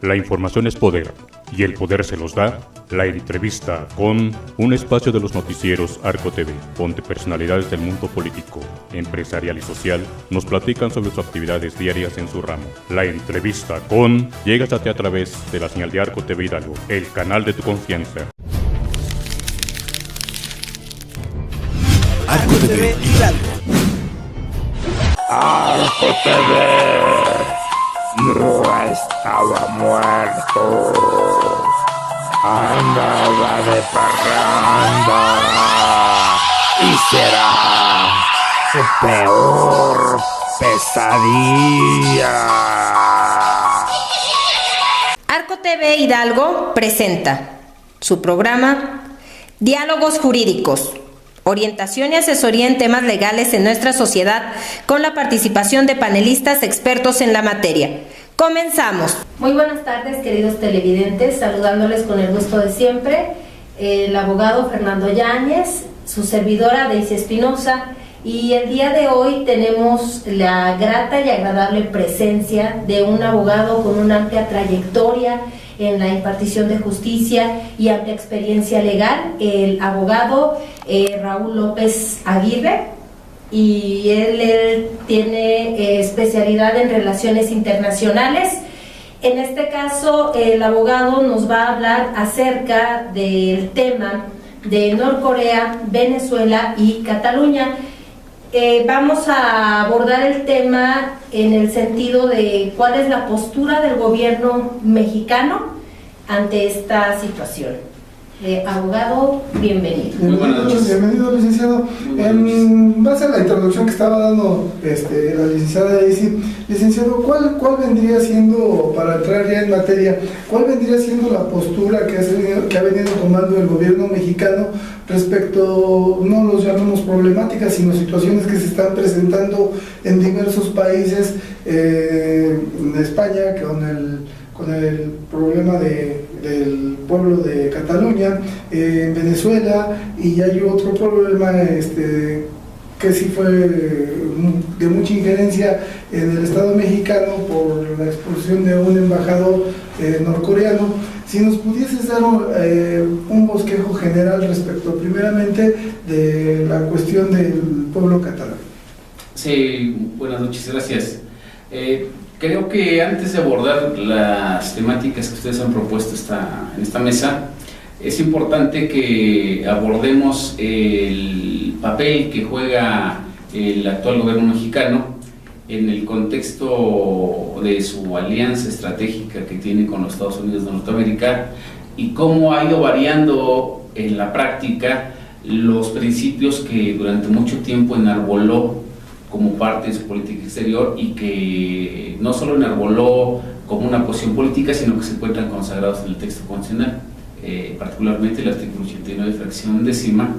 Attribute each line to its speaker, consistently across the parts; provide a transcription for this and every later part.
Speaker 1: La información es poder, y el poder se los da la entrevista con un espacio de los noticieros Arco TV, donde personalidades del mundo político, empresarial y social nos platican sobre sus actividades diarias en su ramo. La entrevista con llegas a ti a través de la señal de Arco TV Hidalgo, el canal de tu confianza.
Speaker 2: Arco TV Hidalgo.
Speaker 3: Arco TV no estaba muerto, andaba de parranda y será su peor pesadilla.
Speaker 4: Arco TV Hidalgo presenta su programa Diálogos Jurídicos, orientación y asesoría en temas legales en nuestra sociedad, con la participación de panelistas expertos en la materia. Comenzamos. Muy buenas tardes, queridos televidentes, saludándoles con el gusto de siempre, el abogado Fernando Yáñez, su servidora Daisy Espinosa, y el día de hoy tenemos la grata y agradable presencia de un abogado con una amplia trayectoria en la impartición de justicia y amplia experiencia legal, el abogado Raúl López Aguirre, y él tiene especialidad en relaciones internacionales. En este caso, el abogado nos va a hablar acerca del tema de Norcorea, Venezuela y Cataluña. Vamos a abordar el tema en el sentido de cuál es la postura del gobierno mexicano ante esta situación. Abogado, bienvenido.
Speaker 5: Muy buenas noches. Bienvenido, licenciado. En base a la introducción que estaba dando la licenciada Daisy, licenciado, ¿cuál vendría siendo, para entrar ya en materia, cuál vendría siendo la postura que ha venido tomando el gobierno mexicano respecto, no los llamemos problemáticas, sino situaciones que se están presentando en diversos países, en España, con el problema del pueblo de Cataluña, en Venezuela, y hay otro problema que sí fue de mucha injerencia en el Estado mexicano por la expulsión de un embajador norcoreano. Si nos pudieses dar un bosquejo general respecto primeramente de la cuestión del pueblo catalán.
Speaker 6: Sí, buenas noches, gracias. Creo que antes de abordar las temáticas que ustedes han propuesto en esta mesa, es importante que abordemos el papel que juega el actual gobierno mexicano en el contexto de su alianza estratégica que tiene con los Estados Unidos de Norteamérica y cómo ha ido variando en la práctica los principios que durante mucho tiempo enarboló como parte de su política exterior y que no solo enarboló como una posición política, sino que se encuentran consagrados en el texto constitucional, particularmente el artículo 89, fracción décima,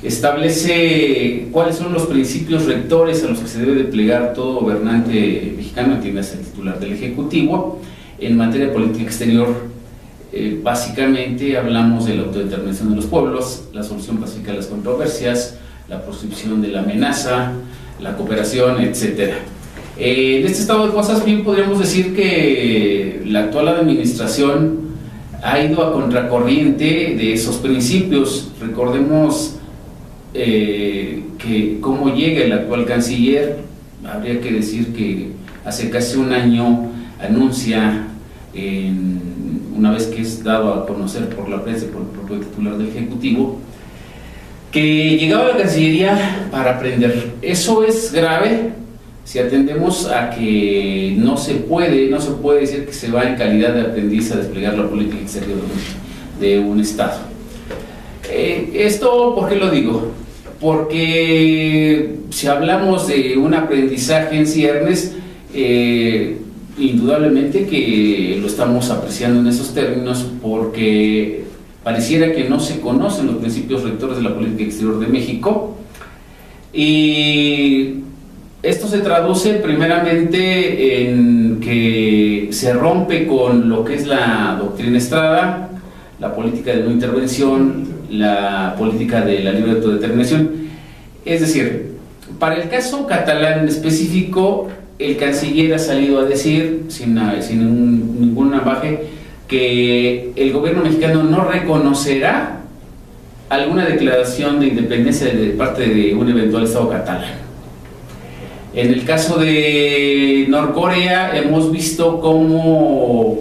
Speaker 6: establece cuáles son los principios rectores a los que se debe de plegar todo gobernante mexicano, entiéndase el titular del Ejecutivo, en materia de política exterior. Básicamente hablamos de la autodeterminación de los pueblos, la solución pacífica de las controversias, la proscripción de la amenaza, la cooperación, etcétera. En este estado de cosas, bien podríamos decir que la actual administración ha ido a contracorriente de esos principios. Recordemos que cómo llega el actual canciller. Habría que decir que hace casi un año anuncia, una vez que es dado a conocer por la prensa y por el propio titular del Ejecutivo, que llegaba a la Cancillería para aprender. Eso es grave si atendemos a que no se puede decir que se va en calidad de aprendiz a desplegar la política exterior de un Estado. Esto, ¿por qué lo digo? Porque si hablamos de un aprendizaje en ciernes, indudablemente que lo estamos apreciando en esos términos, porque pareciera que no se conocen los principios rectores de la política exterior de México, y esto se traduce primeramente en que se rompe con lo que es la doctrina Estrada, la política de no intervención, la política de la libre autodeterminación. Es decir, para el caso catalán en específico, el canciller ha salido a decir, sin ningún ambaje, que el gobierno mexicano no reconocerá alguna declaración de independencia de parte de un eventual Estado catalán. En el caso de Norcorea hemos visto cómo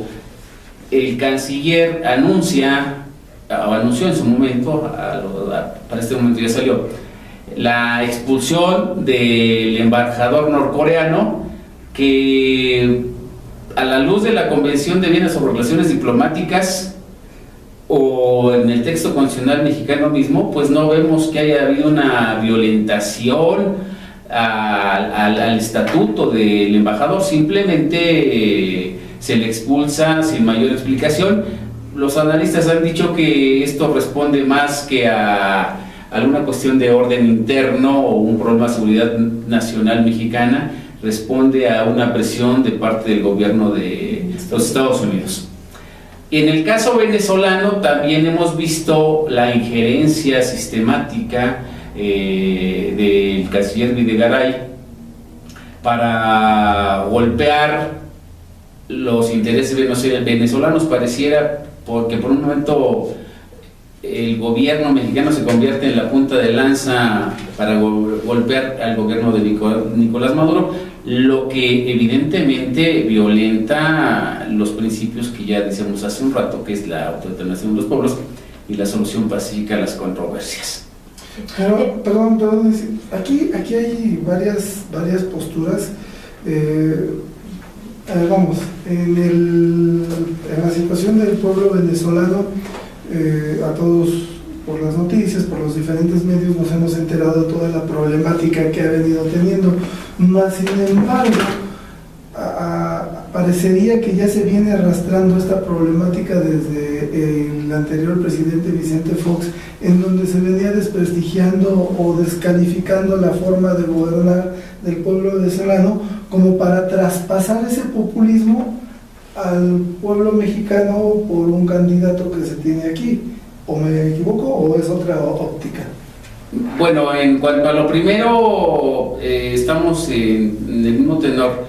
Speaker 6: el canciller anunció en su momento, para este momento ya salió, la expulsión del embajador norcoreano, que a la luz de la Convención de Viena sobre Relaciones Diplomáticas o en el texto constitucional mexicano mismo, pues no vemos que haya habido una violentación al estatuto del embajador. Simplemente se le expulsa sin mayor explicación. Los analistas han dicho que esto responde más que a alguna cuestión de orden interno o un problema de seguridad nacional mexicana, responde a una presión de parte del gobierno de los Estados Unidos. En el caso venezolano también hemos visto la injerencia sistemática del canciller Videgaray para golpear los intereses venezolanos. Pareciera porque por un momento el gobierno mexicano se convierte en la punta de lanza para golpear al gobierno de Nicolás Maduro, lo que evidentemente violenta los principios que ya decíamos hace un rato, que es la autodeterminación de los pueblos y la solución pacífica a las controversias.
Speaker 5: Pero, perdón, aquí hay varias posturas. Vamos, en la situación del pueblo venezolano, a todos por las noticias, por los diferentes medios nos hemos enterado de toda la problemática que ha venido teniendo, más sin embargo parecería que ya se viene arrastrando esta problemática desde el anterior presidente Vicente Fox, en donde se venía desprestigiando o descalificando la forma de gobernar del pueblo venezolano, como para traspasar ese populismo al pueblo mexicano por un candidato que se tiene aquí. ¿O me equivoco o es otra óptica?
Speaker 6: Bueno, en cuanto a lo primero, estamos en el mismo tenor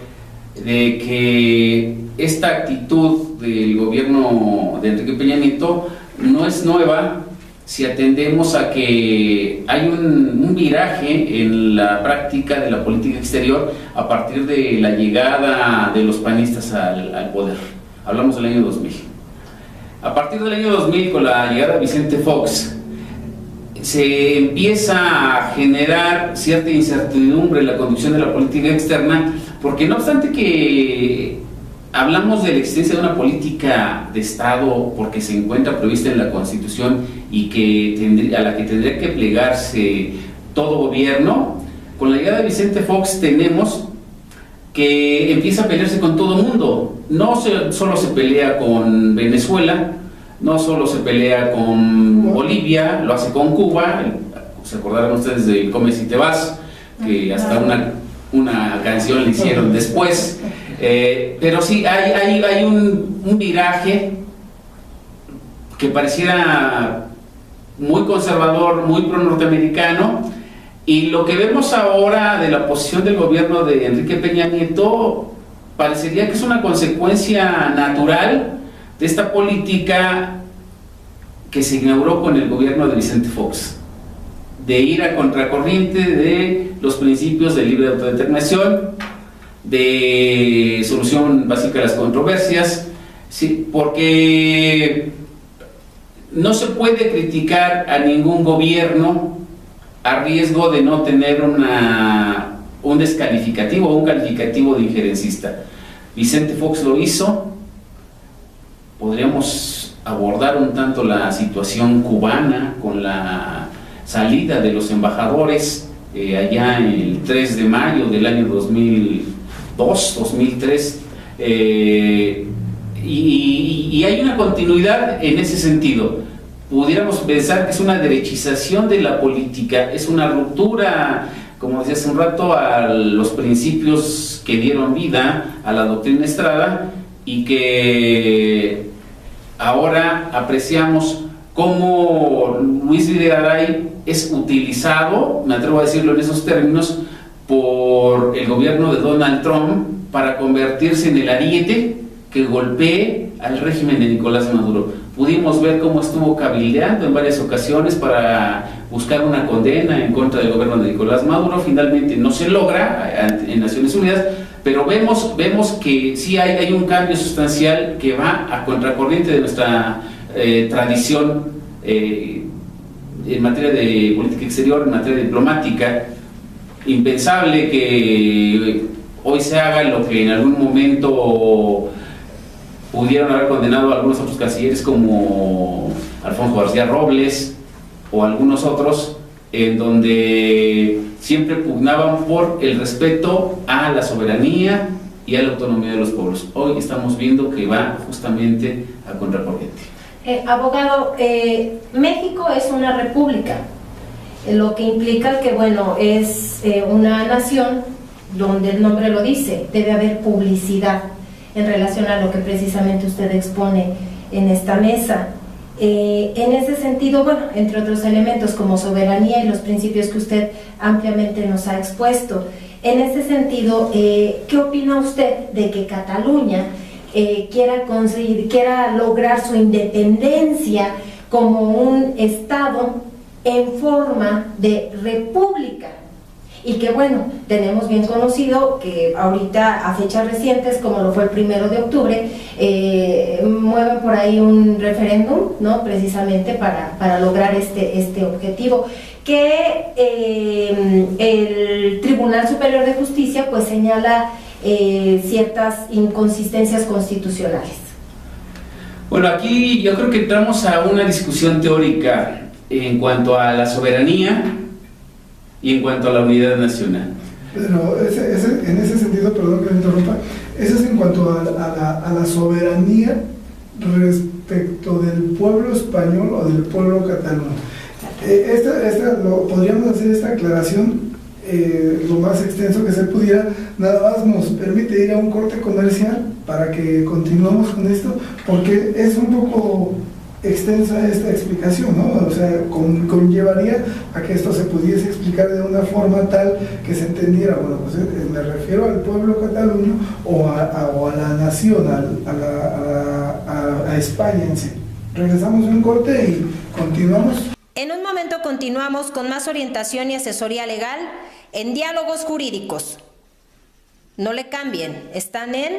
Speaker 6: de que esta actitud del gobierno de Enrique Peña Nieto no es nueva si atendemos a que hay un viraje en la práctica de la política exterior a partir de la llegada de los panistas al poder. Hablamos del año 2000. A partir del año 2000, con la llegada de Vicente Fox, se empieza a generar cierta incertidumbre en la conducción de la política externa, porque no obstante que hablamos de la existencia de una política de Estado porque se encuentra prevista en la Constitución y que a la que tendría que plegarse todo gobierno, con la llegada de Vicente Fox tenemos que empieza a pelearse con todo el mundo. No solo se pelea con Venezuela, no solo se pelea con Bolivia, lo hace con Cuba. Se acordarán ustedes de Come si te vas, que hasta una canción le hicieron después. Pero sí, hay un viraje que pareciera muy conservador, muy pro-norteamericano, y lo que vemos ahora de la posición del gobierno de Enrique Peña Nieto parecería que es una consecuencia natural de esta política que se inauguró con el gobierno de Vicente Fox, de ir a contracorriente de los principios de libre autodeterminación, de solución básica de las controversias, ¿sí? Porque no se puede criticar a ningún gobierno a riesgo de no tener un descalificativo o un calificativo de injerencista. Vicente Fox lo hizo. Podríamos abordar un tanto la situación cubana con la salida de los embajadores allá el 3 de mayo del año 2003, y hay una continuidad en ese sentido. Pudiéramos pensar que es una derechización de la política, es una ruptura, como decía hace un rato, a los principios que dieron vida a la doctrina Estrada, y que ahora apreciamos cómo Luis Videgaray es utilizado, me atrevo a decirlo en esos términos, por el gobierno de Donald Trump para convertirse en el ariete que golpee al régimen de Nicolás Maduro. Pudimos ver cómo estuvo cabildeando en varias ocasiones para buscar una condena en contra del gobierno de Nicolás Maduro. Finalmente no se logra en Naciones Unidas, pero vemos que sí hay un cambio sustancial que va a contracorriente de nuestra tradición en materia de política exterior, en materia diplomática. Impensable que hoy se haga lo que en algún momento pudieron haber condenado a algunos otros cancilleres como Alfonso García Robles o algunos otros, en donde siempre pugnaban por el respeto a la soberanía y a la autonomía de los pueblos. Hoy estamos viendo que va justamente a contracorriente.
Speaker 4: Abogado, México es una república, lo que implica que, bueno, es una nación donde el nombre lo dice, debe haber publicidad en relación a lo que precisamente usted expone en esta mesa. En ese sentido, bueno, entre otros elementos como soberanía y los principios que usted ampliamente nos ha expuesto, en ese sentido, ¿qué opina usted de que Cataluña quiera lograr su independencia como un Estado en forma de república? Y que, bueno, tenemos bien conocido que ahorita a fechas recientes, como lo fue el 1 de octubre, mueven por ahí un referéndum, ¿no?, precisamente para lograr este objetivo, que el Tribunal Superior de Justicia pues señala ciertas inconsistencias constitucionales.
Speaker 6: Bueno, aquí yo creo que entramos a una discusión teórica en cuanto a la soberanía y en cuanto a la unidad nacional.
Speaker 5: Pero en ese sentido, perdón que me interrumpa, eso es en cuanto a la soberanía respecto del pueblo español o del pueblo catalán. Podríamos hacer esta aclaración lo más extenso que se pudiera. Nada más nos permite ir a un corte comercial para que continuemos con esto, porque es un poco extensa esta explicación, ¿no? O sea, conllevaría a que esto se pudiese explicar de una forma tal que se entendiera. Bueno, pues me refiero al pueblo cataluño o a la nación, a España en sí. Regresamos de un corte y continuamos.
Speaker 4: En un momento continuamos con más orientación y asesoría legal en Diálogos Jurídicos. No le cambien, están en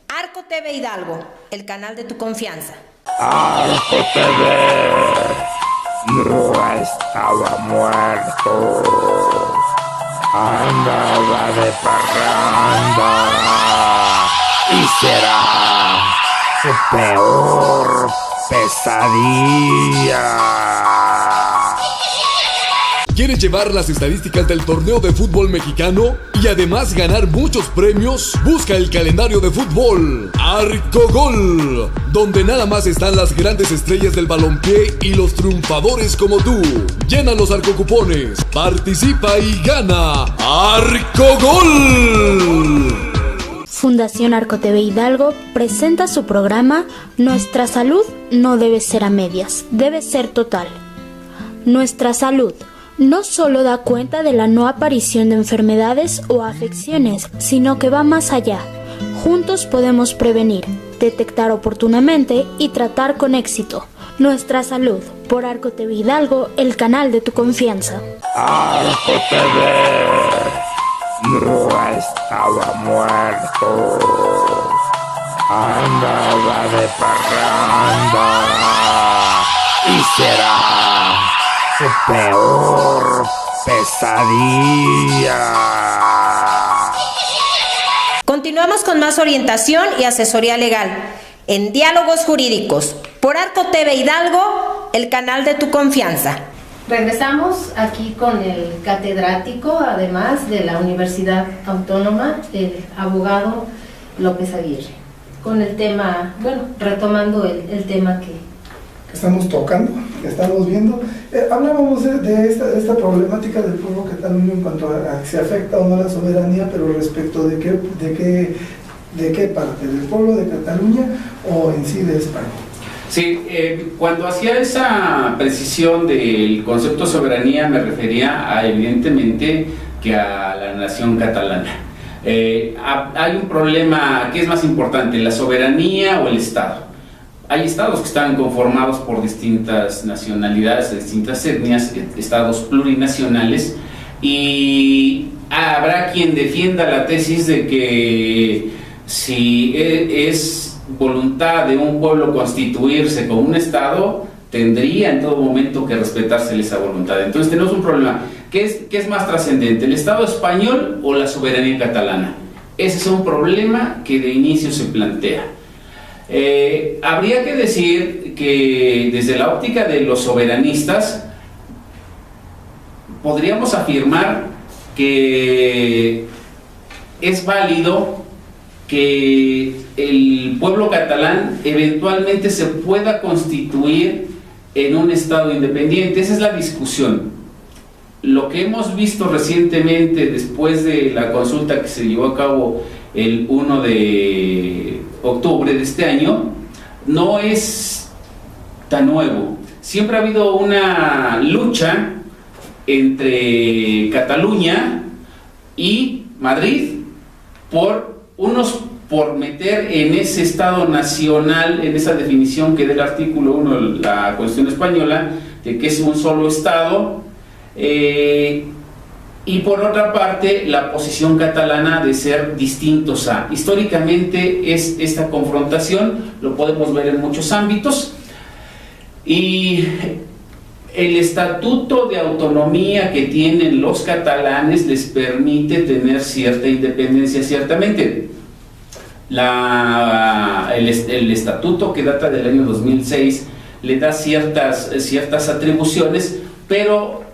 Speaker 4: Arco TV Hidalgo, el canal de tu confianza.
Speaker 3: Arco TV no estaba muerto, andaba de parranda y será su peor pesadilla.
Speaker 2: ¿Quieres llevar las estadísticas del torneo de fútbol mexicano y además ganar muchos premios? Busca el calendario de fútbol Arcogol, donde nada más están las grandes estrellas del balompié y los triunfadores como tú. Llena los arcocupones, participa y gana Arcogol.
Speaker 7: Fundación Arco TV Hidalgo presenta su programa Nuestra salud no debe ser a medias, debe ser total. Nuestra salud no solo da cuenta de la no aparición de enfermedades o afecciones, sino que va más allá. Juntos podemos prevenir, detectar oportunamente y tratar con éxito. Nuestra salud, por Arco TV Hidalgo, el canal de tu confianza.
Speaker 3: Arco TV no estaba muerto, andaba de parranda y será su peor pesadilla.
Speaker 4: Continuamos con más orientación y asesoría legal en Diálogos Jurídicos por Arco TV Hidalgo, el canal de tu confianza. Regresamos aquí con el catedrático, además de la Universidad Autónoma, el abogado López Aguirre, con el tema, bueno, retomando el tema que
Speaker 5: estamos tocando, que estamos viendo. Hablábamos de esta problemática del pueblo catalán en cuanto a que se afecta o no la soberanía, pero respecto de qué parte, del pueblo de Cataluña o en sí de España.
Speaker 6: Sí, cuando hacía esa precisión del concepto soberanía me refería a, evidentemente, que a la nación catalana. Hay un problema, ¿qué es más importante, la soberanía o el Estado? Hay estados que están conformados por distintas nacionalidades, distintas etnias, estados plurinacionales, y habrá quien defienda la tesis de que si es voluntad de un pueblo constituirse como un estado, tendría en todo momento que respetársele esa voluntad. Entonces tenemos un problema. ¿Qué es más trascendente, el Estado español o la soberanía catalana? Ese es un problema que de inicio se plantea. Habría que decir que desde la óptica de los soberanistas podríamos afirmar que es válido que el pueblo catalán eventualmente se pueda constituir en un estado independiente. Esa es la discusión. Lo que hemos visto recientemente después de la consulta que se llevó a cabo el 1 de octubre de este año no es tan nuevo. Siempre ha habido una lucha entre Cataluña y Madrid por meter en ese Estado nacional, en esa definición que da el artículo 1 de la Constitución española, de que es un solo Estado, y por otra parte la posición catalana de ser distintos a. Históricamente es esta confrontación, lo podemos ver en muchos ámbitos, y el estatuto de autonomía que tienen los catalanes les permite tener cierta independencia, ciertamente. El estatuto, que data del año 2006, le da ciertas atribuciones, pero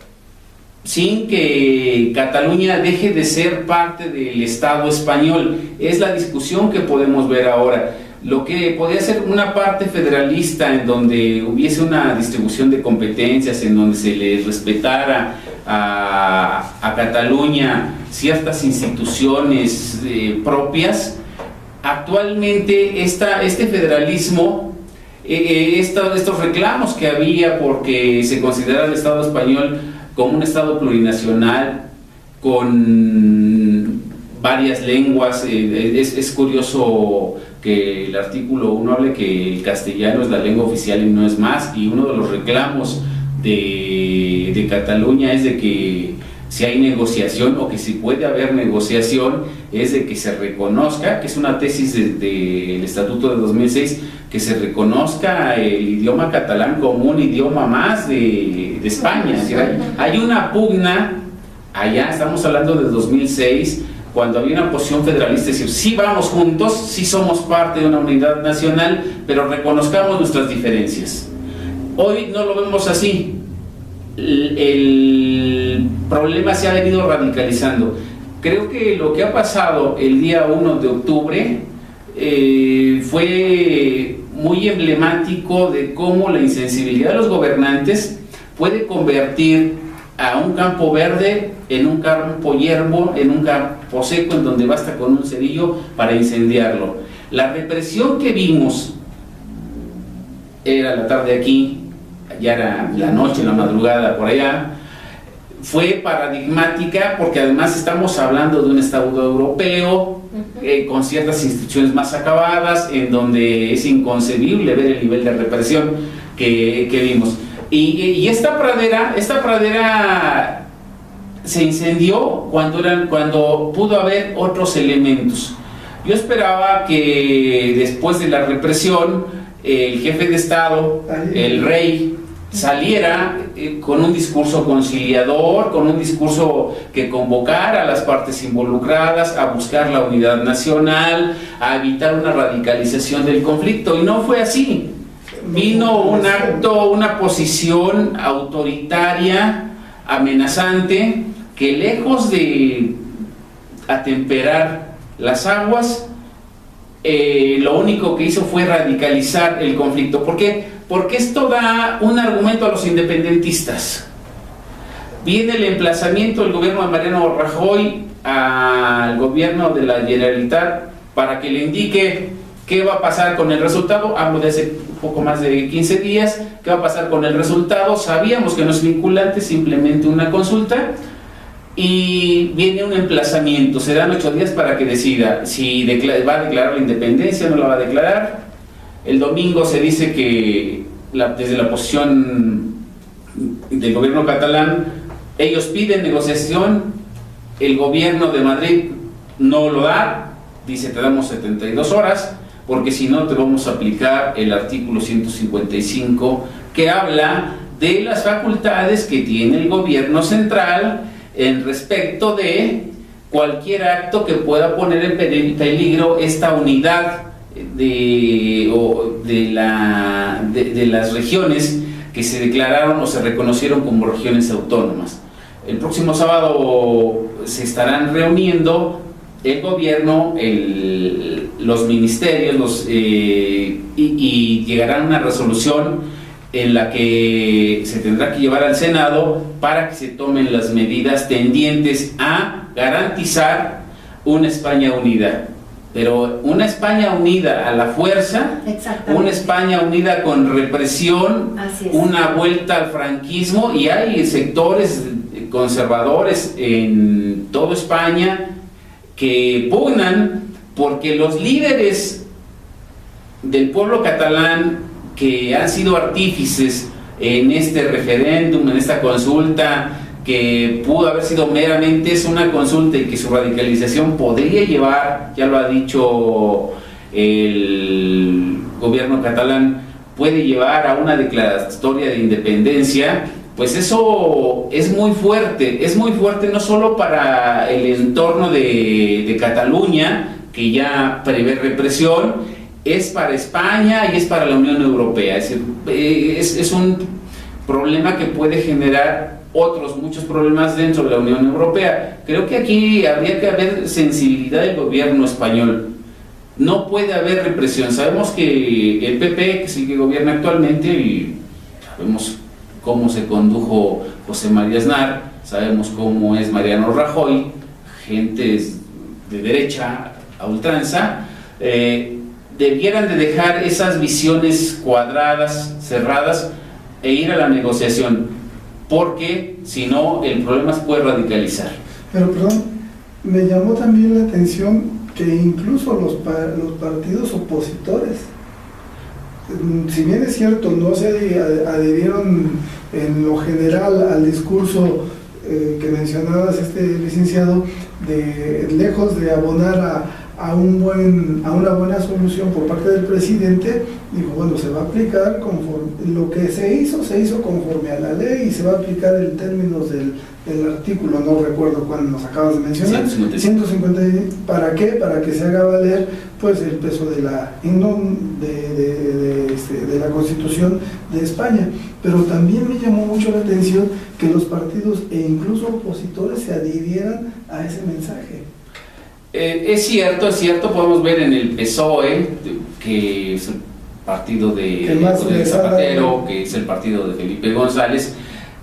Speaker 6: sin que Cataluña deje de ser parte del Estado español. Es la discusión que podemos ver ahora. Lo que podría ser una parte federalista, en donde hubiese una distribución de competencias, en donde se le respetara a Cataluña ciertas instituciones propias. Actualmente este federalismo, estos reclamos que había porque se considerara el Estado español como un Estado plurinacional con varias lenguas, es curioso que el artículo 1 hable que el castellano es la lengua oficial y no es más, y uno de los reclamos de Cataluña es de que si hay negociación, o que si puede haber negociación, es de que se reconozca, que es una tesis del Estatuto de 2006, que se reconozca el idioma catalán como un idioma más de España. Es decir, hay una pugna allá, estamos hablando de 2006, cuando había una posición federalista, es decir, sí vamos juntos, sí somos parte de una unidad nacional, pero reconozcamos nuestras diferencias. Hoy no lo vemos así. El problema se ha venido radicalizando. Creo que lo que ha pasado el día 1 de octubre fue muy emblemático de cómo la insensibilidad de los gobernantes puede convertir a un campo verde en un campo yermo, en un campo seco, en donde basta con un cerillo para incendiarlo. La represión que vimos, era la tarde aquí, ya era la noche, la madrugada por allá, fue paradigmática, porque además estamos hablando de un Estado europeo con ciertas instituciones más acabadas, en donde es inconcebible ver el nivel de represión que vimos. Y esta pradera se incendió cuando pudo haber otros elementos. Yo esperaba que después de la represión el jefe de Estado, el rey, saliera con un discurso conciliador, con un discurso que convocara a las partes involucradas a buscar la unidad nacional, a evitar una radicalización del conflicto, y no fue así. Vino un acto, una posición autoritaria, amenazante, que lejos de atemperar las aguas, lo único que hizo fue radicalizar el conflicto. ¿Por qué? Porque esto da un argumento a los independentistas. Viene el emplazamiento del gobierno de Mariano Rajoy al gobierno de la Generalitat para que le indique qué va a pasar con el resultado. Hablo de hace poco más de 15 días. ¿Qué va a pasar con el resultado? Sabíamos que no es vinculante, simplemente una consulta. y viene un emplazamiento, se dan 8 días para que decida si va a declarar la independencia o no la va a declarar. El domingo se dice que desde la posición del gobierno catalán, ellos piden negociación, el gobierno de Madrid no lo da, dice te damos 72 horas, porque si no te vamos a aplicar el artículo 155 que habla de las facultades que tiene el gobierno central en respecto de cualquier acto que pueda poner en peligro esta unidad de las regiones que se declararon o se reconocieron como regiones autónomas. El próximo sábado se estarán reuniendo el gobierno, los ministerios y llegarán a una resolución en la que se tendrá que llevar al Senado para que se tomen las medidas tendientes a garantizar una España unida. Pero una España unida a la fuerza, una España unida con represión, una vuelta al franquismo, y hay sectores conservadores en toda España que pugnan porque los líderes del pueblo catalán que han sido artífices en este referéndum, en esta consulta, que pudo haber sido meramente una consulta y que su radicalización podría llevar, ya lo ha dicho el gobierno catalán, puede llevar a una declaratoria de independencia, pues eso es muy fuerte no solo para el entorno de Cataluña, que ya prevé represión, es para España y es para la Unión Europea. Es decir, es un problema que puede generar muchos problemas dentro de la Unión Europea. Creo que aquí habría que haber sensibilidad del gobierno español. No puede haber represión. Sabemos que el PP, que es el que gobierna actualmente, y sabemos cómo se condujo José María Aznar, sabemos cómo es Mariano Rajoy, gentes de derecha a ultranza, debieran de dejar esas visiones cuadradas, cerradas, e ir a la negociación, porque si no el problema se puede radicalizar.
Speaker 5: Pero perdón, me llamó también la atención que incluso los partidos opositores, si bien es cierto, no se adherieron en lo general al discurso que mencionabas, licenciado, de lejos de abonar a una buena solución por parte del presidente, dijo, bueno, se va a aplicar conforme lo que se hizo conforme a la ley y se va a aplicar en términos del artículo, no recuerdo cuál nos acabas de mencionar, 150. ¿Para qué? Para que se haga valer pues el peso de la Constitución de España. Pero también me llamó mucho la atención que los partidos e incluso opositores se adhirieran a ese mensaje.
Speaker 6: Es cierto, podemos ver en el PSOE, que es el partido de Zapatero, que es el partido de Felipe González,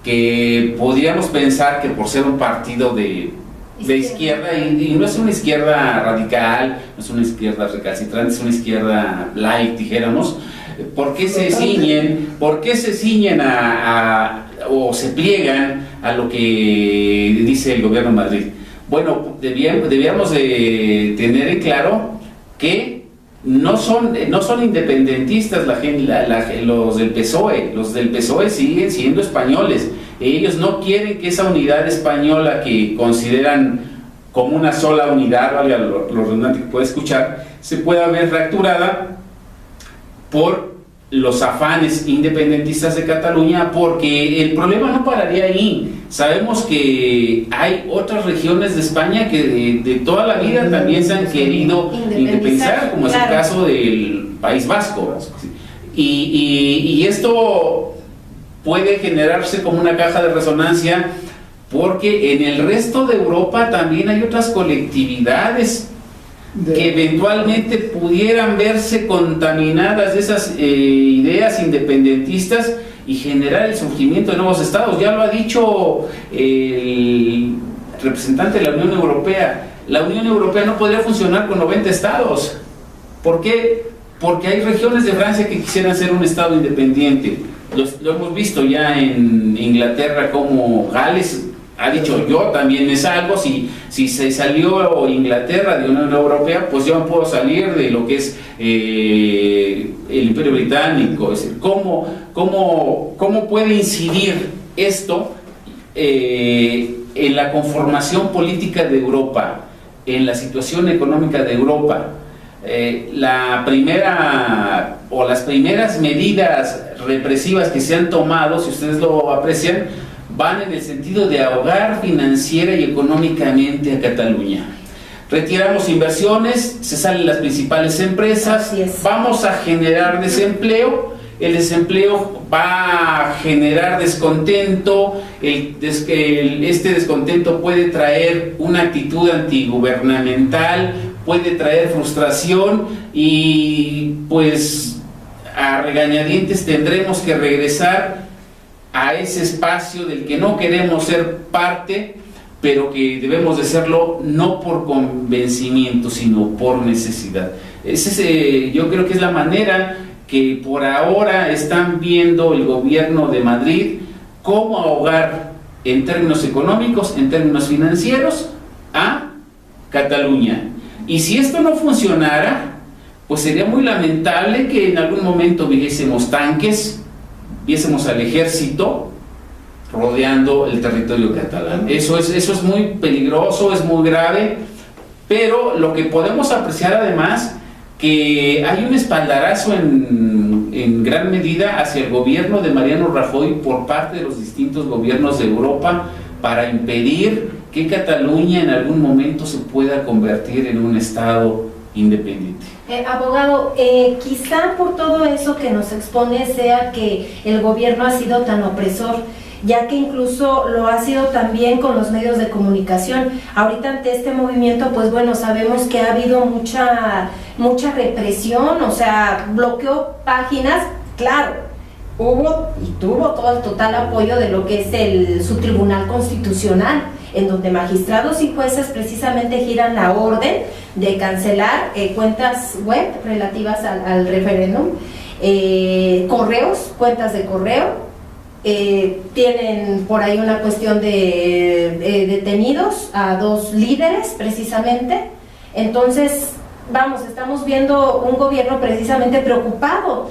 Speaker 6: que podríamos pensar que por ser un partido de izquierda, y no es una izquierda radical, no es una izquierda recalcitrante, es una izquierda light, dijéramos, ¿por qué se ciñen o se pliegan a lo que dice el gobierno de Madrid? Bueno, debíamos de tener en claro que no son independentistas los del PSOE. Los del PSOE siguen siendo españoles. Ellos no quieren que esa unidad española que consideran como una sola unidad, valga lo redundante que puede escuchar, se pueda ver fracturada por los afanes independentistas de Cataluña, porque el problema no pararía ahí. Sabemos que hay otras regiones de España que de toda la vida también se han querido independizar, como es el caso del País Vasco. Y esto puede generarse como una caja de resonancia, porque en el resto de Europa también hay otras colectividades que eventualmente pudieran verse contaminadas de esas ideas independentistas y generar el surgimiento de nuevos estados. Ya lo ha dicho el representante de la Unión Europea. La Unión Europea no podría funcionar con 90 estados. ¿Por qué? Porque hay regiones de Francia que quisieran ser un estado independiente. Lo hemos visto ya en Inglaterra, como Gales ha dicho, yo también me salgo, si se salió Inglaterra de la Unión Europea, pues yo puedo salir de lo que es el Imperio Británico. Es decir, ¿cómo puede incidir esto en la conformación política de Europa, en la situación económica de Europa? Las primeras medidas represivas que se han tomado, si ustedes lo aprecian, van en el sentido de ahogar financiera y económicamente a Cataluña. Retiramos inversiones, se salen las principales empresas, vamos a generar desempleo, el desempleo va a generar descontento, este descontento puede traer una actitud antigubernamental, puede traer frustración y pues a regañadientes tendremos que regresar a ese espacio del que no queremos ser parte, pero que debemos de serlo no por convencimiento, sino por necesidad. Yo creo que es la manera que por ahora están viendo el gobierno de Madrid, cómo ahogar en términos económicos, en términos financieros, a Cataluña. Y si esto no funcionara, pues sería muy lamentable que en algún momento viésemos tanques, viésemos al ejército rodeando el territorio catalán. Eso es muy peligroso, es muy grave, pero lo que podemos apreciar además, que hay un espaldarazo en gran medida hacia el gobierno de Mariano Rajoy por parte de los distintos gobiernos de Europa para impedir que Cataluña en algún momento se pueda convertir en un estado independiente.
Speaker 8: Abogado, quizá por todo eso que nos expone sea que el gobierno ha sido tan opresor, ya que incluso lo ha sido también con los medios de comunicación. Ahorita ante este movimiento, pues bueno, sabemos que ha habido mucha represión, o sea, bloqueó páginas, claro, hubo y tuvo todo el total apoyo de lo que es su Tribunal Constitucional, en donde magistrados y jueces precisamente giran la orden de cancelar cuentas web relativas al referéndum, correos, cuentas de correo. Tienen por ahí una cuestión de detenidos a 2 líderes precisamente. Entonces, estamos viendo un gobierno precisamente preocupado,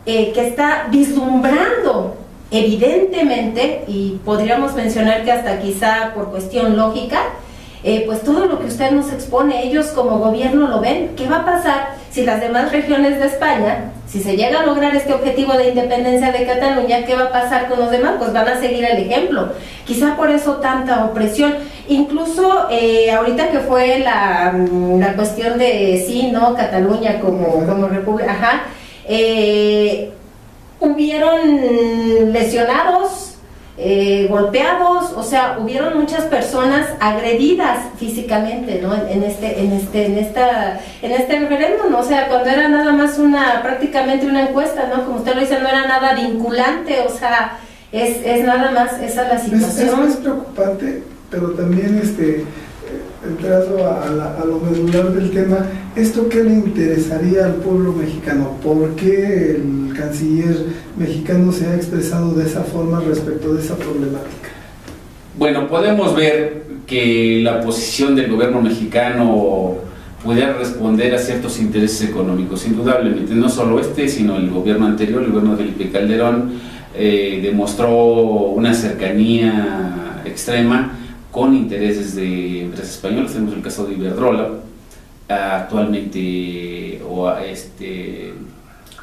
Speaker 8: que está vislumbrando evidentemente, y podríamos mencionar que hasta quizá por cuestión lógica, pues todo lo que usted nos expone, ellos como gobierno lo ven. ¿Qué va a pasar si las demás regiones de España, si se llega a lograr este objetivo de independencia de Cataluña, qué va a pasar con los demás? Pues van a seguir el ejemplo. Quizá por eso tanta opresión. Incluso ahorita que fue la cuestión de sí, no, Cataluña como república, hubieron lesionados, golpeados, o sea, hubieron muchas personas agredidas físicamente, ¿no? En este referéndum, ¿no? O sea, cuando era nada más prácticamente una encuesta, ¿no? Como usted lo dice, no era nada vinculante, o sea, es nada más esa la situación.
Speaker 5: Es preocupante, pero también entrando a lo medular del tema, ¿esto qué le interesaría al pueblo mexicano? ¿Por qué el canciller mexicano se ha expresado de esa forma respecto de esa problemática?
Speaker 6: Bueno, podemos ver que la posición del gobierno mexicano pudiera responder a ciertos intereses económicos, indudablemente, no solo sino el gobierno anterior, el gobierno de Felipe Calderón, demostró una cercanía extrema con intereses de empresas españolas. Tenemos el caso de Iberdrola, actualmente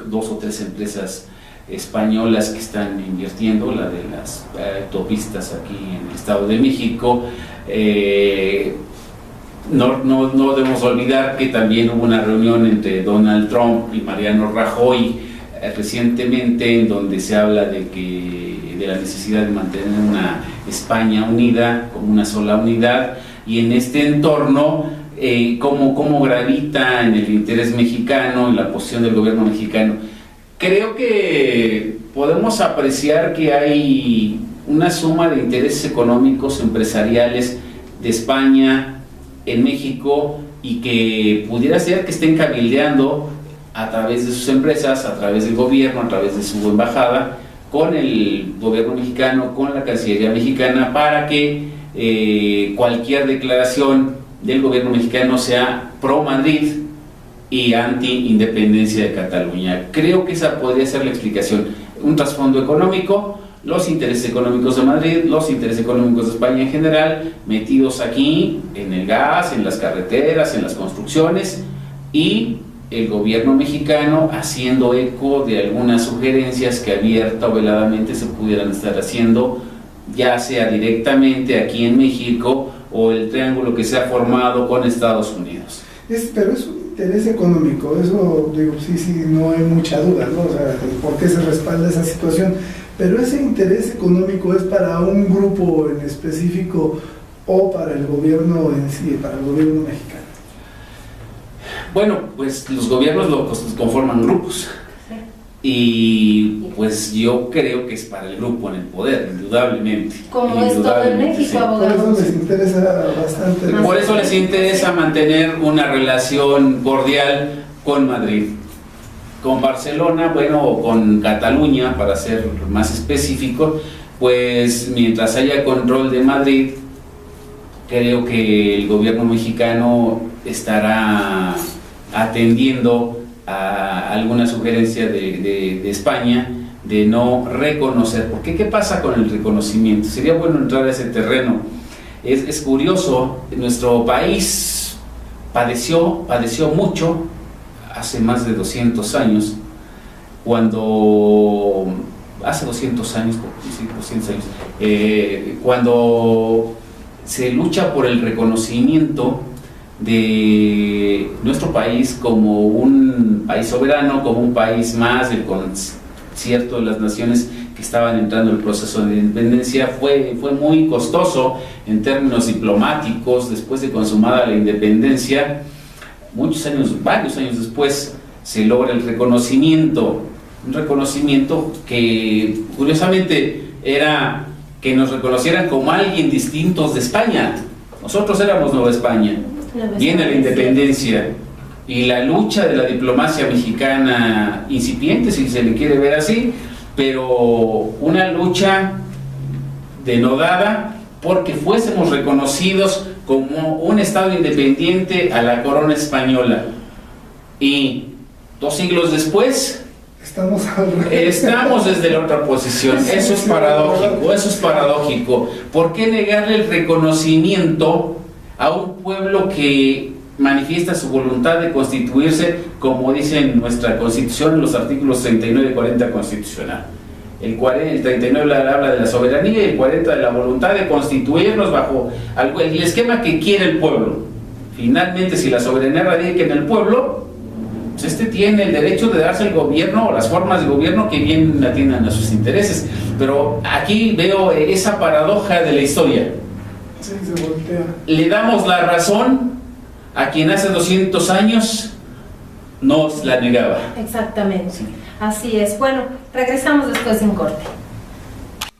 Speaker 6: 2 o 3 empresas españolas que están invirtiendo, la de las autopistas aquí en el Estado de México. No debemos olvidar que también hubo una reunión entre Donald Trump y Mariano Rajoy recientemente, en donde se habla de la necesidad de mantener una España unida como una sola unidad, y en este entorno cómo gravita en el interés mexicano, en la posición del gobierno mexicano. Creo que podemos apreciar que hay una suma de intereses económicos, empresariales de España en México, y que pudiera ser que estén cabildeando a través de sus empresas, a través del gobierno, a través de su embajada, con el gobierno mexicano, con la Cancillería mexicana, para que cualquier declaración del gobierno mexicano sea pro Madrid y anti independencia de Cataluña. Creo que esa podría ser la explicación. Un trasfondo económico, los intereses económicos de Madrid, los intereses económicos de España en general, metidos aquí en el gas, en las carreteras, en las construcciones, y el gobierno mexicano haciendo eco de algunas sugerencias que abierta o veladamente se pudieran estar haciendo, ya sea directamente aquí en México o el triángulo que se ha formado con Estados Unidos.
Speaker 5: Pero es un interés económico, eso digo, sí, no hay mucha duda, ¿no? O sea, ¿por qué se respalda esa situación? Pero ese interés económico es para un grupo en específico o para el gobierno en sí, para el gobierno mexicano.
Speaker 6: Bueno, pues los gobiernos lo conforman grupos. Y pues yo creo que es para el grupo en el poder, indudablemente.
Speaker 8: Como es todo en México,
Speaker 6: sí.
Speaker 8: abogados.
Speaker 5: Por eso les interesa bastante.
Speaker 6: Por eso les interesa mantener una relación cordial con Madrid. Con Barcelona, bueno, o con Cataluña, para ser más específico, pues mientras haya control de Madrid, creo que el gobierno mexicano estará atendiendo a alguna sugerencia de España de no reconocer. Porque ¿qué pasa con el reconocimiento? Sería bueno entrar a ese terreno. Es curioso, nuestro país padeció mucho hace más de 200 años, hace 200 años, cuando se lucha por el reconocimiento de nuestro país como un país soberano, como un país más del concierto de las naciones que estaban entrando en el proceso de independencia. Fue muy costoso en términos diplomáticos. Después de consumada la independencia, varios años después, se logra el reconocimiento, un reconocimiento que curiosamente era que nos reconocieran como alguien distintos de España. Nosotros éramos Nueva España. Viene la independencia y la lucha de la diplomacia mexicana, incipiente si se le quiere ver así, pero una lucha denodada porque fuésemos reconocidos como un estado independiente a la corona española. Y 2 siglos después estamos desde la otra posición. Eso es paradójico. ¿Por qué negarle el reconocimiento a un pueblo que manifiesta su voluntad de constituirse, como dice en nuestra Constitución, en los artículos 39 y 40 constitucional? El 39 habla de la soberanía y el 40 de la voluntad de constituirnos bajo el esquema que quiere el pueblo. Finalmente, si la soberanía radica en el pueblo, pues tiene el derecho de darse el gobierno o las formas de gobierno que bien atiendan a sus intereses. Pero aquí veo esa paradoja de la historia.
Speaker 5: Sí, se voltea.
Speaker 6: Le damos la razón a quien hace 200 años nos la negaba.
Speaker 8: Exactamente, así es. Bueno, regresamos después de un corte.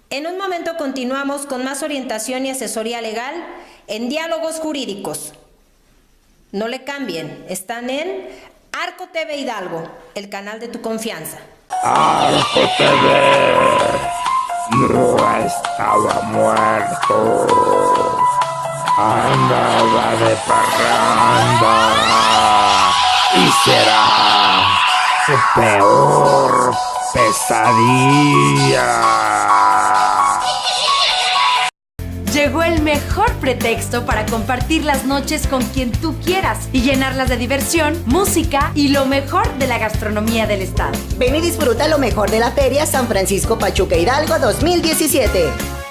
Speaker 4: En un momento continuamos con más orientación y asesoría legal en Diálogos Jurídicos. No le cambien, están en Arco TV Hidalgo, el canal de tu confianza.
Speaker 3: Arco TV no estaba muerto, andaba de parranda y será su peor pesadilla.
Speaker 9: Llegó el mejor pretexto para compartir las noches con quien tú quieras y llenarlas de diversión, música y lo mejor de la gastronomía del estado.
Speaker 10: Ven y disfruta lo mejor de la Feria San Francisco Pachuca Hidalgo 2017.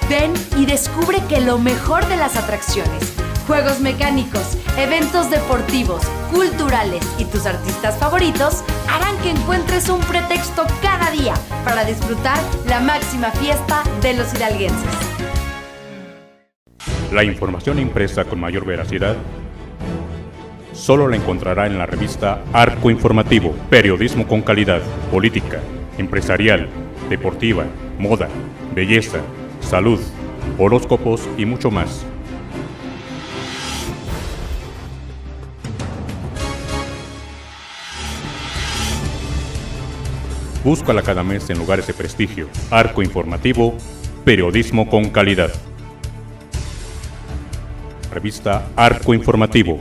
Speaker 9: Ven y descubre que lo mejor de las atracciones, juegos mecánicos, eventos deportivos, culturales y tus artistas favoritos harán que encuentres un pretexto cada día para disfrutar la máxima fiesta de los hidalguenses.
Speaker 1: La información impresa con mayor veracidad solo la encontrará en la revista Arco Informativo, periodismo con calidad, política, empresarial, deportiva, moda, belleza, salud, horóscopos y mucho más. Búscala cada mes en lugares de prestigio. Arco Informativo, periodismo con calidad. revista Arco Informativo.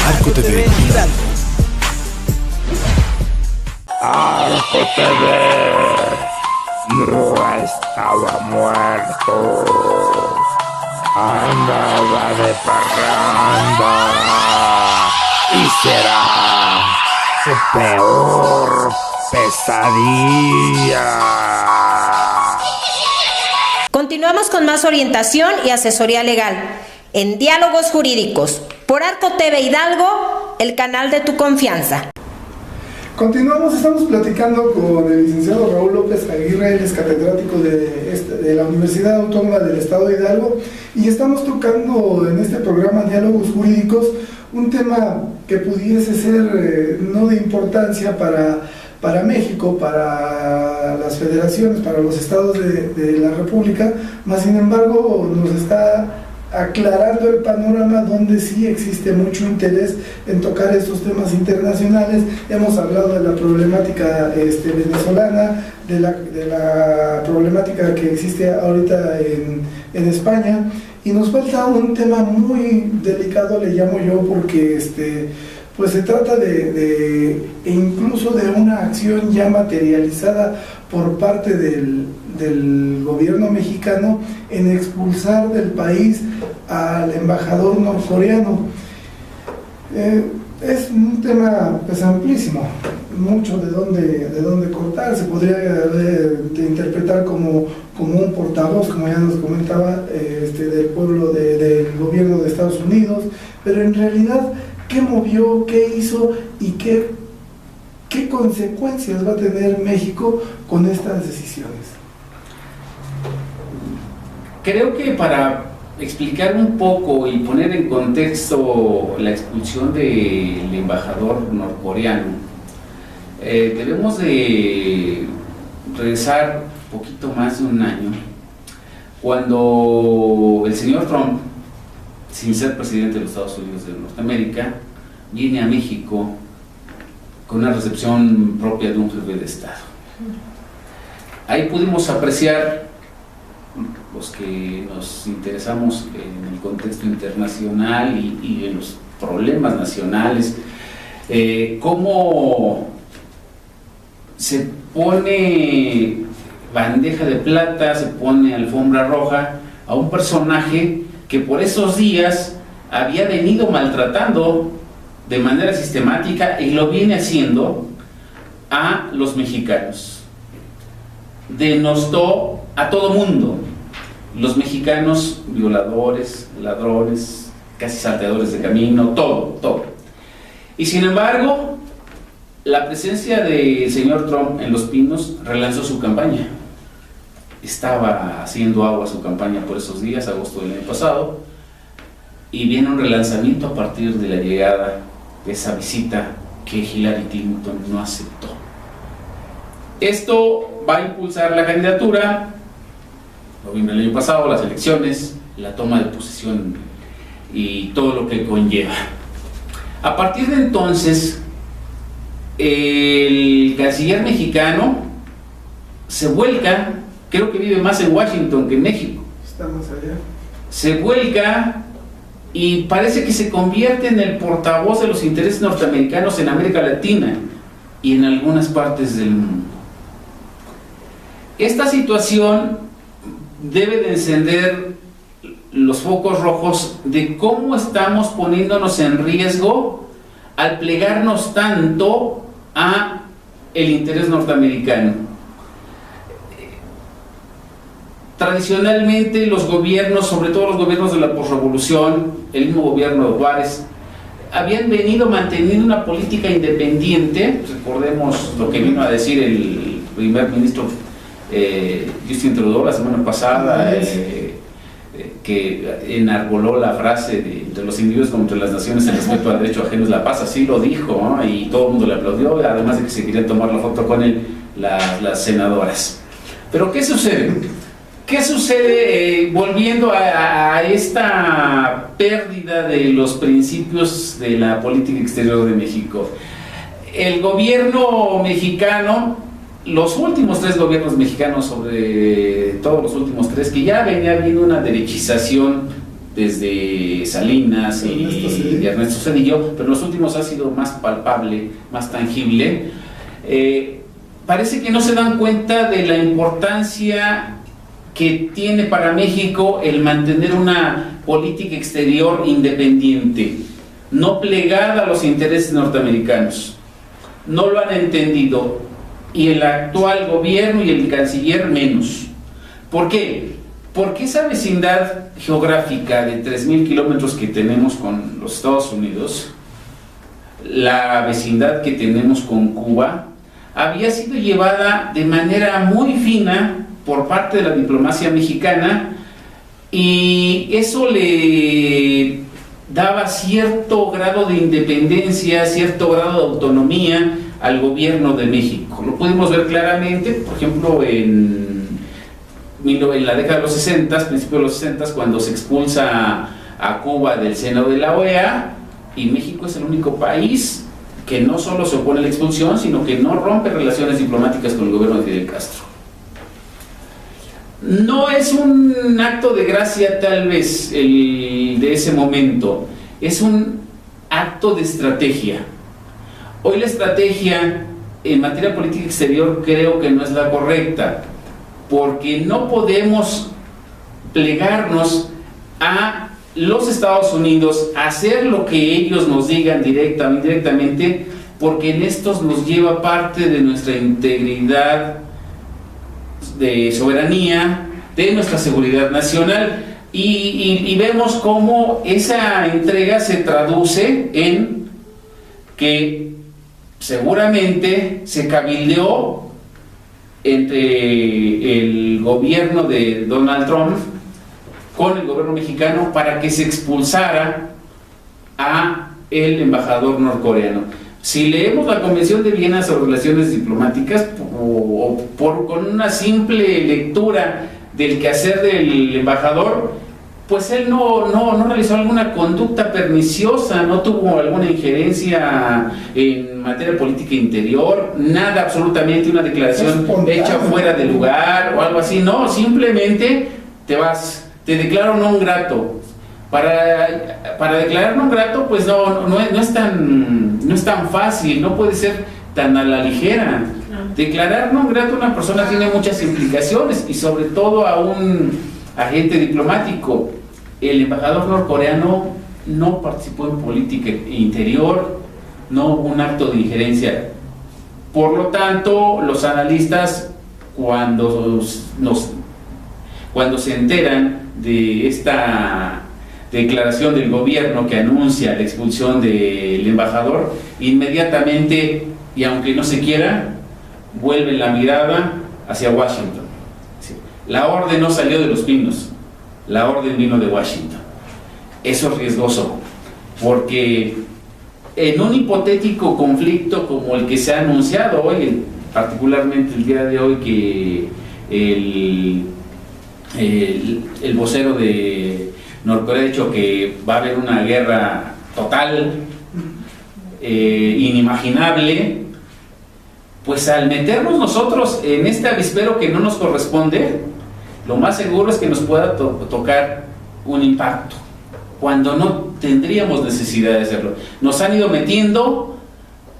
Speaker 2: Arco TV.
Speaker 3: Arco TV no estaba muerto, andaba de parranda y será su peor pesadilla.
Speaker 4: Continuamos con más orientación y asesoría legal en Diálogos Jurídicos por Arco TV Hidalgo, el canal de tu confianza.
Speaker 5: Continuamos, estamos platicando con el licenciado Raúl López Aguirre, él es catedrático de la Universidad Autónoma del Estado de Hidalgo, y estamos tocando en este programa Diálogos Jurídicos un tema que pudiese ser no de importancia para México, para las federaciones, para los estados de la República, mas sin embargo nos está aclarando el panorama donde sí existe mucho interés en tocar estos temas internacionales. Hemos hablado de la problemática venezolana, de la problemática que existe ahorita en España, y nos falta un tema muy delicado, le llamo yo, porque pues se trata de incluso de una acción ya materializada por parte del gobierno mexicano en expulsar del país al embajador norcoreano. Es un tema pues amplísimo, mucho de dónde cortar. Se podría interpretar como un portavoz, como ya nos comentaba, del pueblo del gobierno de Estados Unidos, pero en realidad, ¿qué movió, qué hizo y qué consecuencias va a tener México con estas decisiones?
Speaker 6: Creo que para explicar un poco y poner en contexto la expulsión del embajador norcoreano, debemos de regresar un poquito más de un año, cuando el señor Trump, sin ser presidente de los Estados Unidos de Norteamérica, viene a México con una recepción propia de un jefe de Estado. Ahí pudimos apreciar, los que nos interesamos en el contexto internacional y en los problemas nacionales, cómo se pone bandeja de plata, se pone alfombra roja a un personaje que por esos días había venido maltratando de manera sistemática, y lo viene haciendo, a los mexicanos. Denostó a todo mundo. Los mexicanos, violadores, ladrones, casi salteadores de camino, todo. Y sin embargo, la presencia del señor Trump en Los Pinos relanzó su campaña. Estaba haciendo agua su campaña por esos días, agosto del año pasado, y viene un relanzamiento a partir de la llegada de esa visita que Hillary Clinton no aceptó. Esto va a impulsar la candidatura. Noviembre del año pasado, las elecciones, la toma de posesión y todo lo que conlleva. A partir de entonces, el canciller mexicano se vuelca, creo que vive más en Washington que en México.
Speaker 5: Estamos allá.
Speaker 6: Se vuelca y parece que se convierte en el portavoz de los intereses norteamericanos en América Latina y en algunas partes del mundo. Esta situación debe de encender los focos rojos de cómo estamos poniéndonos en riesgo al plegarnos tanto a el interés norteamericano. Tradicionalmente los gobiernos, sobre todo los gobiernos de la posrevolución, el mismo gobierno de Juárez, habían venido manteniendo una política independiente. Recordemos lo que vino a decir el primer ministro Justin Trudeau la semana pasada, que enarboló la frase de los individuos contra las naciones en respeto al derecho ajeno es la paz. Así lo dijo, ¿no? Y todo el mundo le aplaudió, además de que se querían tomar la foto con él las senadoras. Pero ¿qué sucede? ¿Qué sucede volviendo a esta pérdida de los principios de la política exterior de México. El gobierno mexicano, los últimos 3 gobiernos mexicanos, sobre todo los últimos 3, que ya venía habiendo una derechización desde Salinas y Ernesto Zedillo, pero los últimos ha sido más palpable, más tangible. Parece que no se dan cuenta de la importancia que tiene para México el mantener una política exterior independiente, no plegada a los intereses norteamericanos. No lo han entendido, y el actual gobierno y el canciller menos. ¿Por qué? Porque esa vecindad geográfica de 3.000 kilómetros que tenemos con los Estados Unidos, la vecindad que tenemos con Cuba, había sido llevada de manera muy fina por parte de la diplomacia mexicana, y eso le daba cierto grado de independencia, cierto grado de autonomía al gobierno de México. Lo pudimos ver claramente, por ejemplo, en la década de los 60, principios de los 60, cuando se expulsa a Cuba del seno de la OEA, y México es el único país que no solo se opone a la expulsión, sino que no rompe relaciones diplomáticas con el gobierno de Fidel Castro. No es un acto de gracia tal vez el de ese momento, es un acto de estrategia. Hoy la estrategia en materia política exterior creo que no es la correcta, porque no podemos plegarnos a los Estados Unidos, a hacer lo que ellos nos digan directa o indirectamente, porque en estos nos lleva parte de nuestra integridad, de soberanía, de nuestra seguridad nacional, y vemos cómo esa entrega se traduce en que seguramente se cabildeó entre el gobierno de Donald Trump con el gobierno mexicano para que se expulsara a el embajador norcoreano. Si leemos la Convención de Viena sobre Relaciones Diplomáticas, con una simple lectura del quehacer del embajador, pues él no realizó alguna conducta perniciosa, no tuvo alguna injerencia en materia política interior, nada, absolutamente, una declaración hecha fuera de lugar o algo así. No, simplemente te declaro non grato. Para declarar non grato, pues no es tan fácil, no puede ser tan a la ligera. Declarar non grato a una persona tiene muchas implicaciones, y sobre todo a un agente diplomático. El embajador norcoreano no participó en política interior, no hubo un acto de injerencia. Por lo tanto, los analistas, cuando se enteran de esta declaración del gobierno que anuncia la expulsión del embajador, inmediatamente, y aunque no se quiera, vuelven la mirada hacia Washington. La orden no salió de Los Pinos, la orden vino de Washington. Eso es riesgoso, porque en un hipotético conflicto como el que se ha anunciado hoy, particularmente el día de hoy, que el vocero de Norcorea ha dicho que va a haber una guerra total, inimaginable, pues al meternos nosotros en este avispero que no nos corresponde, lo más seguro es que nos pueda tocar un impacto, cuando no tendríamos necesidad de hacerlo. Nos han ido metiendo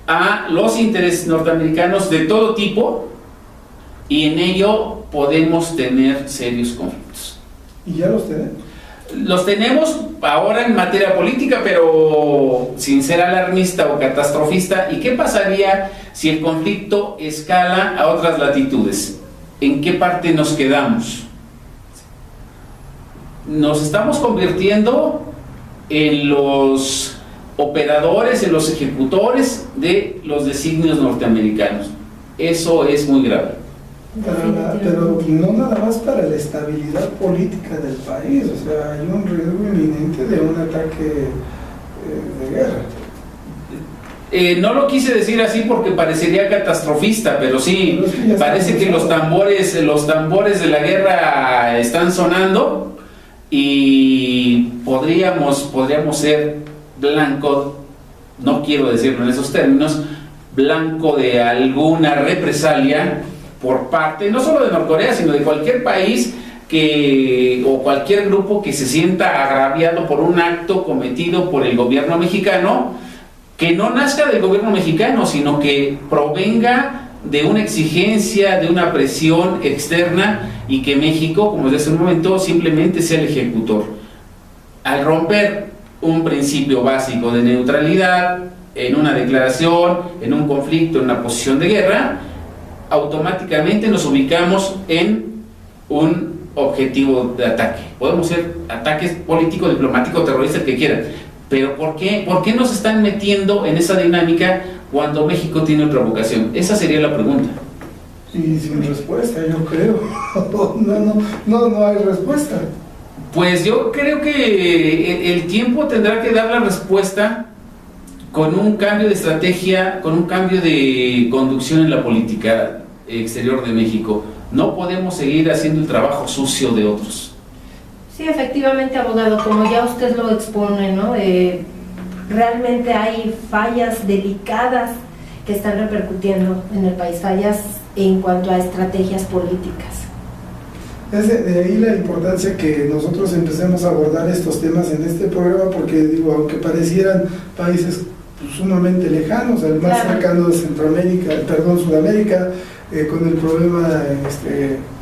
Speaker 6: a los intereses norteamericanos de todo tipo, y en ello podemos tener serios conflictos.
Speaker 5: ¿Y ya los tenemos?
Speaker 6: Los tenemos ahora en materia política, pero sin ser alarmista o catastrofista. ¿Y qué pasaría si el conflicto escala a otras latitudes? ¿En qué parte nos quedamos? Nos estamos convirtiendo en los operadores, en los ejecutores de los designios norteamericanos. Eso es muy grave.
Speaker 5: Pero no nada más para la estabilidad política del país, o sea, hay un riesgo inminente de un ataque de guerra.
Speaker 6: No lo quise decir así porque parecería catastrofista, pero sí, parece que los tambores de la guerra están sonando, y podríamos ser blanco, no quiero decirlo en esos términos, blanco de alguna represalia por parte no solo de Norcorea, sino de cualquier país o cualquier grupo que se sienta agraviado por un acto cometido por el gobierno mexicano, que no nazca del gobierno mexicano, sino que provenga de una exigencia, de una presión externa, y que México, como desde un momento, simplemente sea el ejecutor. Al romper un principio básico de neutralidad en una declaración, en un conflicto, en una posición de guerra, automáticamente nos ubicamos en un objetivo de ataque. Podemos ser ataques políticos, diplomáticos, terroristas, el que quieran, pero ¿por qué nos están metiendo en esa dinámica cuando México tiene otra vocación? Esa sería la pregunta.
Speaker 5: Y sin respuesta, yo creo. No hay respuesta.
Speaker 6: Pues yo creo que el tiempo tendrá que dar la respuesta con un cambio de estrategia, con un cambio de conducción en la política exterior de México. No podemos seguir haciendo el trabajo sucio de otros.
Speaker 8: Sí, efectivamente, abogado, como ya usted lo expone, ¿no? Realmente hay fallas delicadas que están repercutiendo en el país, fallas en cuanto a estrategias políticas.
Speaker 5: Es de ahí la importancia que nosotros empecemos a abordar estos temas en este programa, porque digo, aunque parecieran países sumamente lejanos, el más cercano de Sudamérica, con el problema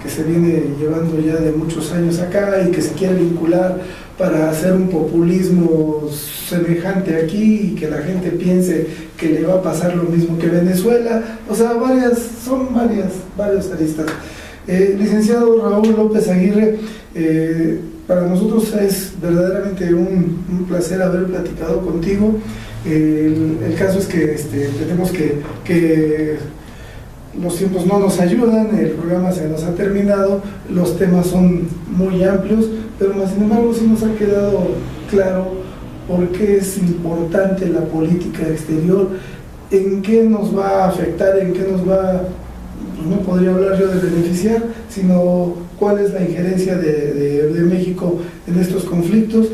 Speaker 5: que se viene llevando ya de muchos años acá y que se quiere vincular para hacer un populismo semejante aquí y que la gente piense que le va a pasar lo mismo que Venezuela, o sea, son varias aristas. Licenciado Raúl López Aguirre, para nosotros es verdaderamente un placer haber platicado contigo. El caso es que tenemos que los tiempos no nos ayudan, el programa se nos ha terminado, los temas son muy amplios, pero más sin embargo sí nos ha quedado claro por qué es importante la política exterior, en qué nos va a afectar, en qué nos va, pues no podría hablar yo de beneficiar, sino cuál es la injerencia de México en estos conflictos.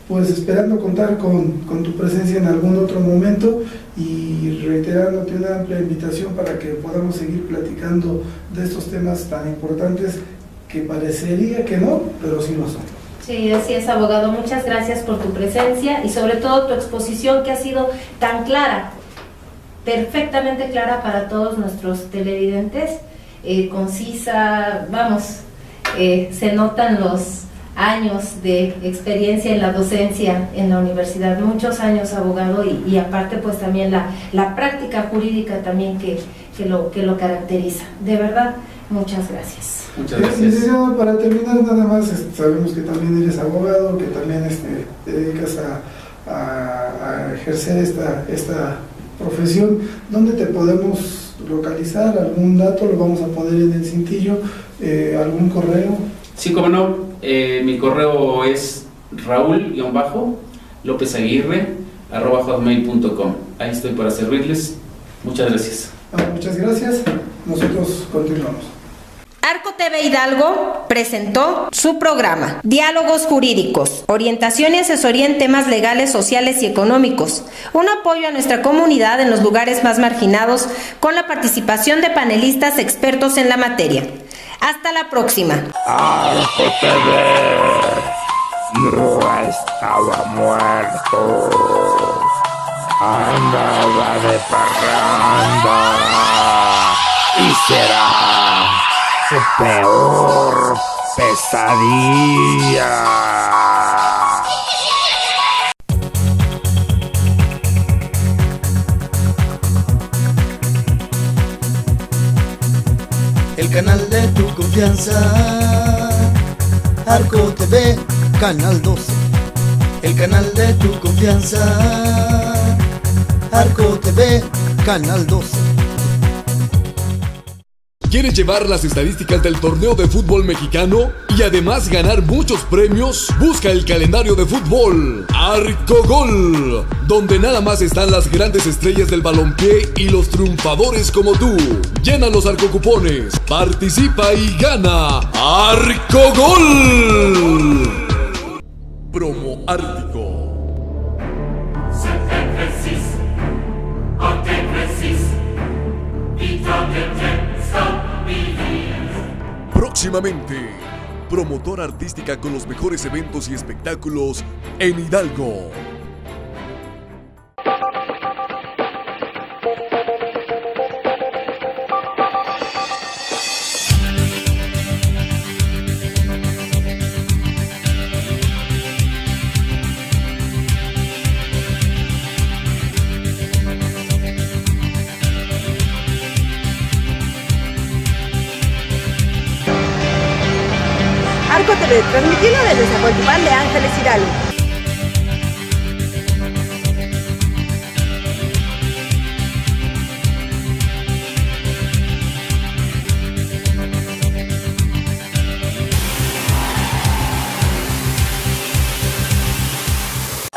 Speaker 5: Pues esperando contar con tu presencia en algún otro momento y reiterándote una amplia invitación para que podamos seguir platicando de estos temas tan importantes que parecería que no, pero sí lo son.
Speaker 8: Sí, así es, abogado. Muchas gracias por tu presencia y sobre todo tu exposición, que ha sido tan clara, perfectamente clara para todos nuestros televidentes, concisa, se notan los años de experiencia en la docencia en la universidad, muchos años, abogado, y aparte pues también la práctica jurídica también que lo caracteriza. De verdad, muchas gracias.
Speaker 6: Muchas gracias.
Speaker 5: Licenciado, para terminar nada más, sabemos que también eres abogado, que también te dedicas a ejercer esta profesión. ¿Dónde te podemos localizar? ¿Algún dato lo vamos a poner en el cintillo? ¿Algún correo?
Speaker 6: Sí, cómo no. Mi correo es raul-lopezaguirre@hotmail.com. Ahí estoy para servirles. Muchas gracias.
Speaker 5: Muchas gracias. Nosotros continuamos.
Speaker 4: Arco TV Hidalgo presentó su programa Diálogos Jurídicos, orientación y asesoría en temas legales, sociales y económicos, un apoyo a nuestra comunidad en los lugares más marginados con la participación de panelistas expertos en la materia. Hasta la próxima.
Speaker 3: Arco TV no estaba muerto, andaba de parranda y será su peor pesadilla.
Speaker 11: El canal de tu confianza, Arco TV, Canal 12. El canal de tu confianza, Arco TV, Canal 12.
Speaker 2: ¿Quieres llevar las estadísticas del torneo de fútbol mexicano y además ganar muchos premios? Busca el calendario de fútbol Arcogol, donde nada más están las grandes estrellas del balompié y los triunfadores como tú. Llena los arcocupones, participa y gana Arcogol. Promo Ártico. Próximamente, promotora artística con los mejores eventos y espectáculos en Hidalgo.
Speaker 12: Arco TV, transmitiendo desde Zacualtipán de Ángeles Hidalgo.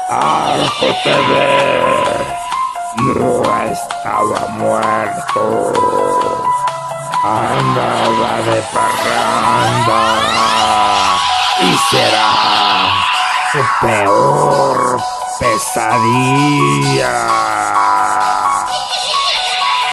Speaker 3: Arco TV no estaba muerto, andaba de parranda y será su peor pesadilla.